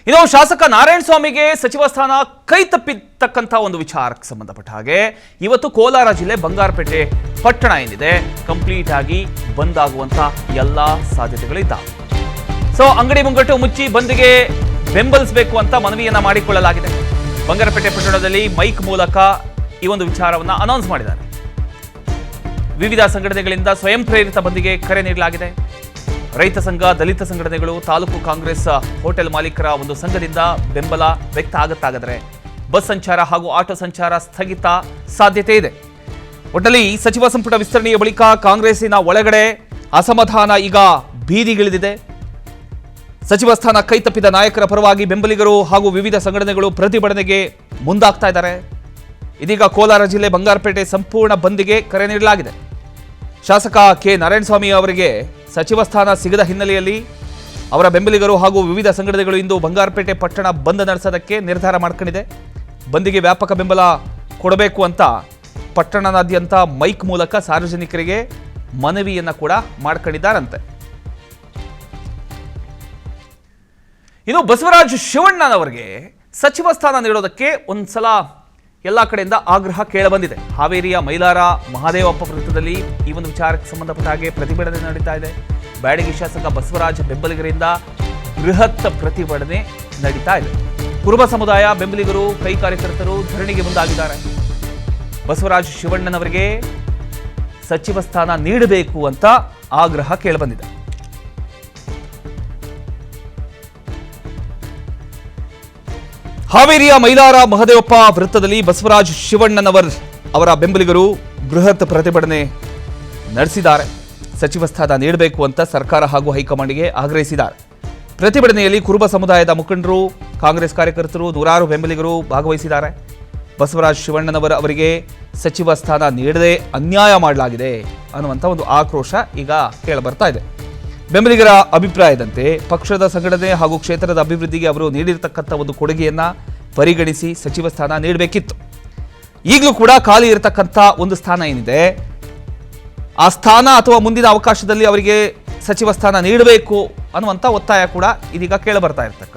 ಇದು ಶಾಸಕ ನಾರಾಯಣ ಸ್ವಾಮಿಗೆ ಸಚಿವ ಸ್ಥಾನ ಕೈ ತಪ್ಪಿರ್ತಕ್ಕಂಥ ಒಂದು ವಿಚಾರಕ್ಕೆ ಸಂಬಂಧಪಟ್ಟ ಹಾಗೆ ಇವತ್ತು ಕೋಲಾರ ಜಿಲ್ಲೆ ಬಂಗಾರಪೇಟೆ ಪಟ್ಟಣ ಏನಿದೆ ಕಂಪ್ಲೀಟ್ ಆಗಿ ಬಂದ್ ಆಗುವಂತ ಎಲ್ಲಾ ಸಾಧ್ಯತೆಗಳಿದ್ದಾವೆ. ಸೊ ಅಂಗಡಿ ಮುಂಗಟ್ಟು ಮುಚ್ಚಿ ಬಂದ್ಗೆ ಬೆಂಬಲಿಸಬೇಕು ಅಂತ ಮನವಿಯನ್ನ ಮಾಡಿಕೊಳ್ಳಲಾಗಿದೆ. ಬಂಗಾರಪೇಟೆ ಪಟ್ಟಣದಲ್ಲಿ ಮೈಕ್ ಮೂಲಕ ಈ ಒಂದು ವಿಚಾರವನ್ನ ಅನೌನ್ಸ್ ಮಾಡಿದ್ದಾರೆ. ವಿವಿಧ ಸಂಘಟನೆಗಳಿಂದ ಸ್ವಯಂ ಪ್ರೇರಿತ ಬಂದ್ಗೆ ಕರೆ ನೀಡಲಾಗಿದೆ. ರೈತ ಸಂಘ, ದಲಿತ ಸಂಘಟನೆಗಳು, ತಾಲೂಕು ಕಾಂಗ್ರೆಸ್, ಹೋಟೆಲ್ ಮಾಲೀಕರ ಒಂದು ಸಂಘದಿಂದ ಬೆಂಬಲ ವ್ಯಕ್ತ ಆಗುತ್ತಾಗಾದ್ರೆ ಬಸ್ ಸಂಚಾರ ಹಾಗೂ ಆಟೋ ಸಂಚಾರ ಸ್ಥಗಿತ ಸಾಧ್ಯತೆ ಇದೆ. ಒಟ್ಟಲ್ಲಿ ಸಚಿವ ಸಂಪುಟ ವಿಸ್ತರಣೆಯ ಬಳಿಕ ಕಾಂಗ್ರೆಸ್ಸಿನ ಒಳಗಡೆ ಅಸಮಾಧಾನ ಈಗ ಬೀದಿಗಿಳಿದಿದೆ. ಸಚಿವ ಸ್ಥಾನ ಕೈತಪ್ಪಿದ ನಾಯಕರ ಪರವಾಗಿ ಬೆಂಬಲಿಗರು ಹಾಗೂ ವಿವಿಧ ಸಂಘಟನೆಗಳು ಪ್ರತಿಭಟನೆಗೆ ಮುಂದಾಗ್ತಾ ಇದ್ದಾರೆ. ಇದೀಗ ಕೋಲಾರ ಜಿಲ್ಲೆ ಬಂಗಾರಪೇಟೆ ಸಂಪೂರ್ಣ ಬಂದ್ಗೆ ಕರೆ ನೀಡಲಾಗಿದೆ. ಶಾಸಕ ಕೆ ನಾರಾಯಣಸ್ವಾಮಿ ಅವರಿಗೆ ಸಚಿವ ಸ್ಥಾನ ಸಿಗದ ಹಿನ್ನೆಲೆಯಲ್ಲಿ ಅವರ ಬೆಂಬಲಿಗರು ಹಾಗೂ ವಿವಿಧ ಸಂಘಟನೆಗಳು ಇಂದು ಬಂಗಾರಪೇಟೆ ಪಟ್ಟಣ ಬಂದ್ ನಡೆಸೋದಕ್ಕೆ ನಿರ್ಧಾರ ಮಾಡ್ಕೊಂಡಿದೆ. ಬಂದ್ಗೆ ವ್ಯಾಪಕ ಬೆಂಬಲ ಕೊಡಬೇಕು ಅಂತ ಪಟ್ಟಣದಾದ್ಯಂತ ಮೈಕ್ ಮೂಲಕ ಸಾರ್ವಜನಿಕರಿಗೆ ಮನವಿಯನ್ನ ಕೂಡ ಮಾಡ್ಕೊಂಡಿದ್ದಾರಂತೆ. ಇನ್ನು ಬಸವರಾಜ ಶಿವಣ್ಣನವರಿಗೆ ಸಚಿವ ಸ್ಥಾನ ನೀಡೋದಕ್ಕೆ ಒಂದ್ಸಲ ಎಲ್ಲ ಕಡೆಯಿಂದ ಆಗ್ರಹ ಕೇಳಬಂದಿದೆ. ಹಾವೇರಿಯ ಮೈಲಾರ ಮಹಾದೇವಪ್ಪ ವೃತ್ತದಲ್ಲಿ ಈ ಒಂದು ವಿಚಾರಕ್ಕೆ ಸಂಬಂಧಪಟ್ಟ ಹಾಗೆ ಪ್ರತಿಭಟನೆ ನಡೀತಾ ಇದೆ. ಬ್ಯಾಡಗಿ ಶಾಸಕ ಬಸವರಾಜ ಬೆಂಬಲಿಗರಿಂದ ಬೃಹತ್ ಪ್ರತಿಭಟನೆ ನಡೀತಾ ಇದೆ. ಕುರುಬ ಸಮುದಾಯ ಬೆಂಬಲಿಗರು, ಕೈ ಕಾರ್ಯಕರ್ತರು ಧರಣಿಗೆ ಮುಂದಾಗಿದ್ದಾರೆ. ಬಸವರಾಜ ಶಿವಣ್ಣನವರಿಗೆ ಸಚಿವ ಸ್ಥಾನ ನೀಡಬೇಕು ಅಂತ ಆಗ್ರಹ ಕೇಳಬಂದಿದೆ. ಹಾವೇರಿಯ ಮೈಲಾರ ಮಹದೇವಪ್ಪ ವೃತ್ತದಲ್ಲಿ ಬಸವರಾಜ ಶಿವಣ್ಣನವರ್ ಅವರ ಬೆಂಬಲಿಗರು ಬೃಹತ್ ಪ್ರತಿಭಟನೆ ನಡೆಸಿದ್ದಾರೆ. ಸಚಿವ ಸ್ಥಾನ ನೀಡಬೇಕು ಅಂತ ಸರ್ಕಾರ ಹಾಗೂ ಹೈಕಮಾಂಡ್ಗೆ ಆಗ್ರಹಿಸಿದ್ದಾರೆ. ಪ್ರತಿಭಟನೆಯಲ್ಲಿ ಕುರುಬ ಸಮುದಾಯದ ಮುಖಂಡರು, ಕಾಂಗ್ರೆಸ್ ಕಾರ್ಯಕರ್ತರು, ನೂರಾರು ಬೆಂಬಲಿಗರು ಭಾಗವಹಿಸಿದ್ದಾರೆ. ಬಸವರಾಜ ಶಿವಣ್ಣನವರ್ ಅವರಿಗೆ ಸಚಿವ ಸ್ಥಾನ ನೀಡದೆ ಅನ್ಯಾಯ ಮಾಡಲಾಗಿದೆ ಅನ್ನುವಂಥ ಒಂದು ಆಕ್ರೋಶ ಈಗ ಕೇಳಬರ್ತಾ ಇದೆ. ಬೆಂಬಲಿಗರ ಅಭಿಪ್ರಾಯದಂತೆ ಪಕ್ಷದ ಸಂಘಟನೆ ಹಾಗೂ ಕ್ಷೇತ್ರದ ಅಭಿವೃದ್ಧಿಗೆ ಅವರು ನೀಡಿರತಕ್ಕಂಥ ಒಂದು ಕೊಡುಗೆಯನ್ನ ಪರಿಗಣಿಸಿ ಸಚಿವ ಸ್ಥಾನ ನೀಡಬೇಕಿತ್ತು. ಈಗಲೂ ಕೂಡ ಖಾಲಿ ಇರತಕ್ಕಂಥ ಒಂದು ಸ್ಥಾನ ಏನಿದೆ, ಆ ಸ್ಥಾನ ಅಥವಾ ಮುಂದಿನ ಅವಕಾಶದಲ್ಲಿ ಅವರಿಗೆ ಸಚಿವ ಸ್ಥಾನ ನೀಡಬೇಕು ಅನ್ನುವಂಥ ಒತ್ತಾಯ ಕೂಡ ಇದೀಗ ಕೇಳಬರ್ತಾ ಇರತಕ್ಕಂಥ